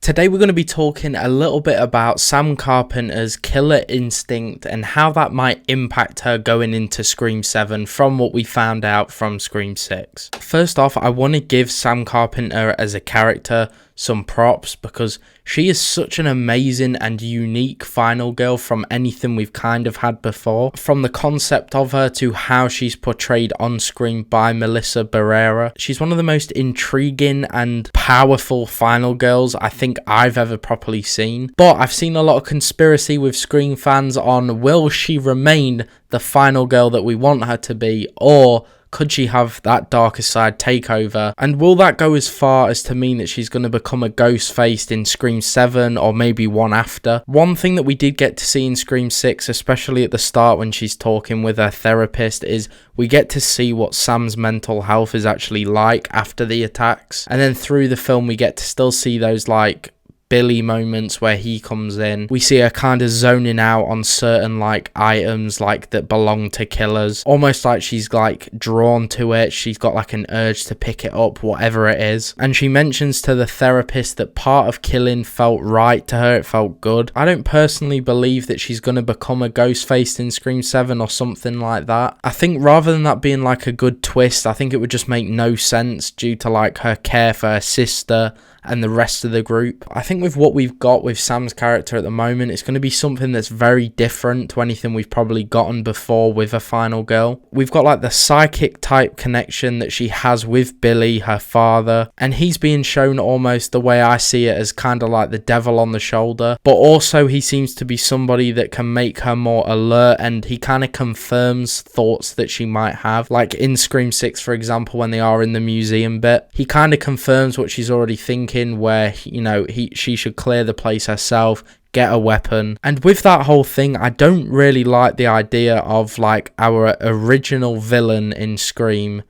Today we're going to be talking a little bit about Sam Carpenter's killer instinct and how that might impact her going into Scream 7 from what we found out from Scream 6. First off, I want to give Sam Carpenter as a character some props because she is such an amazing and unique final girl from anything we've kind of had before. From the concept of her to how she's portrayed on screen by Melissa Barrera. She's one of the most intriguing and powerful final girls I think I've ever properly seen. But I've seen a lot of conspiracy with Scream fans on will she remain the final girl that we want her to be, or could she have that darker side take over? And will that go as far as to mean that she's going to become a Ghostface in Scream 7 or maybe one after? One thing that we did get to see in Scream 6, especially at the start when she's talking with her therapist, is we get to see what Sam's mental health is actually like after the attacks. And then through the film we get to still see those like Billy moments where he comes in. We see her kind of zoning out on certain like items like that belong to killers, almost like she's like drawn to it. She's got like an urge to pick it up, whatever it is. And she mentions to the therapist that part of killing felt right to her, it felt good. I don't personally believe that she's going to become a Ghostface in Scream 7 or something like that. I think rather than that being like a good twist, I think it would just make no sense due to like her care for her sister and the rest of the group. I think with what we've got with Sam's character at the moment, it's going to be something that's very different to anything we've probably gotten before with a final girl. We've got like the psychic type connection that she has with Billy, her father, and he's being shown almost the way I see it as kind of like the devil on the shoulder, but also he seems to be somebody that can make her more alert, and he kind of confirms thoughts that she might have. Like in Scream 6, for example, when they are in the museum bit, he kind of confirms what she's already thinking, where she should clear the place herself, get a weapon. And with that whole thing, I don't really like the idea of like our original villain in Scream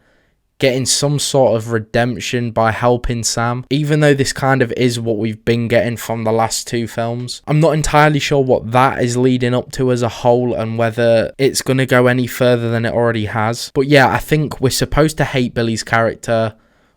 getting some sort of redemption by helping Sam, even though this kind of is what we've been getting from the last two films. I'm not entirely sure what that is leading up to as a whole and whether it's going to go any further than it already has. But yeah, I think we're supposed to hate Billy's character.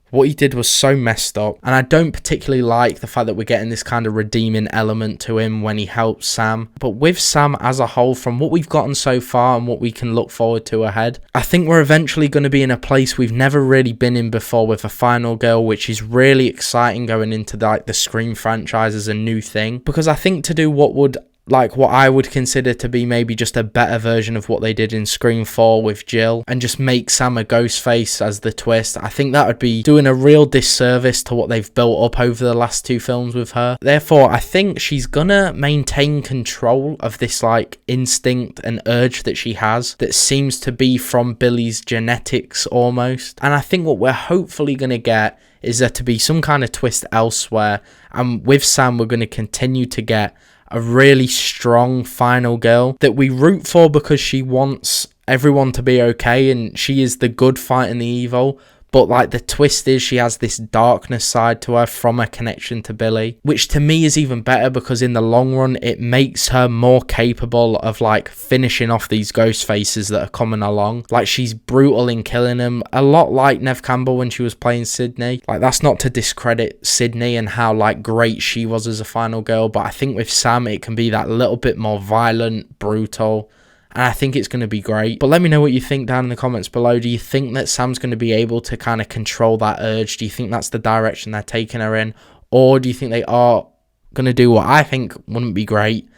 What he did was so messed up, and I don't particularly like the fact that we're getting this kind of redeeming element to him when he helps Sam. But with Sam as a whole, from what we've gotten so far and what we can look forward to ahead, I think we're eventually going to be in a place we've never really been in before with a final girl, which is really exciting going into like the Scream franchise as a new thing. Because I think to do what I would consider to be maybe just a better version of what they did in Scream 4 with Jill, and just make Sam a Ghostface as the twist, I think that would be doing a real disservice to what they've built up over the last two films with her. Therefore, I think she's gonna maintain control of this like instinct and urge that she has that seems to be from Billy's genetics almost. And I think what we're hopefully gonna get is there to be some kind of twist elsewhere, and with Sam we're going to continue to get a really strong final girl that we root for because she wants everyone to be okay and she is the good fighting the evil. But like the twist is she has this darkness side to her from her connection to Billy, which to me is even better because in the long run it makes her more capable of like finishing off these ghost faces that are coming along. Like she's brutal in killing them, a lot like Neve Campbell when she was playing Sydney. Like that's not to discredit Sydney and how like great she was as a final girl, but I think with Sam it can be that little bit more violent, brutal, and I think it's going to be great. But let me know what you think down in the comments below. Do you think that Sam's going to be able to kind of control that urge? Do you think that's the direction they're taking her in? Or do you think they are going to do what I think wouldn't be great,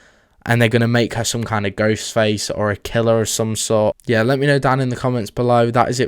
and they're going to make her some kind of ghost face or a killer of some sort? Yeah, let me know down in the comments below. That is it